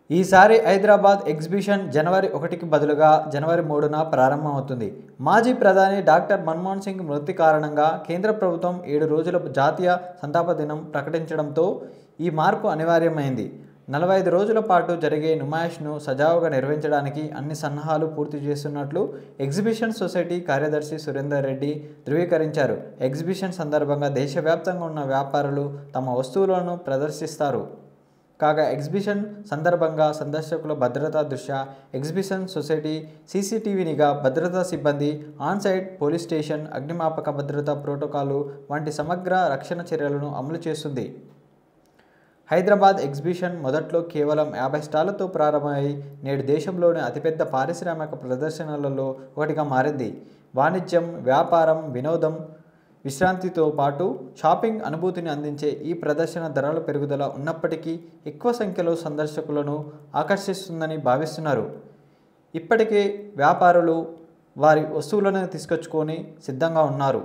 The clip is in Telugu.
ఈసారి హైదరాబాద్ ఎగ్జిబిషన్ జనవరి 1కి బదులుగా జనవరి 3న ప్రారంభమవుతుంది. మాజీ ప్రధాని డాక్టర్ మన్మోహన్ సింగ్ మృతి కారణంగా కేంద్ర ప్రభుత్వం 7 రోజుల జాతీయ సంతాప దినం ప్రకటించడంతో ఈ మార్పు అనివార్యమైంది. 45 రోజుల పాటు జరిగే నుమాయిష్ను సజావుగా నిర్వహించడానికి అన్ని సన్నాహాలు పూర్తి చేస్తున్నట్లు ఎగ్జిబిషన్ సొసైటీ కార్యదర్శి సురేందర్ రెడ్డి ధృవీకరించారు. ఎగ్జిబిషన్ సందర్భంగా దేశవ్యాప్తంగా ఉన్న వ్యాపారులు తమ వస్తువులను ప్రదర్శిస్తారు. కాగా ఎగ్జిబిషన్ సందర్భంగా సందర్శకుల భద్రతా దృష్ట్యా ఎగ్జిబిషన్ సొసైటీ సీసీటీవీ నిఘా, భద్రతా సిబ్బంది, ఆన్-సైట్ పోలీస్ స్టేషన్, అగ్నిమాపక భద్రతా ప్రోటోకాలు వంటి సమగ్ర రక్షణ చర్యలను అమలు చేస్తుంది. హైదరాబాద్ ఎగ్జిబిషన్ మొదట్లో కేవలం 50 స్టాళ్లతో ప్రారంభమై నేడు దేశంలోని అతిపెద్ద పారిశ్రామిక ప్రదర్శనలలో ఒకటిగా మారింది. వాణిజ్యం, వ్యాపారం, వినోదం, విశ్రాంతితో పాటు షాపింగ్ అనుభూతిని అందించే ఈ ప్రదర్శన ధరల పెరుగుదల ఉన్నప్పటికీ ఎక్కువ సంఖ్యలో సందర్శకులను ఆకర్షిస్తుందని భావిస్తున్నారు. ఇప్పటికే వ్యాపారులు వారి వస్తువులను తీసుకొచ్చుకొని సిద్ధంగా ఉన్నారు.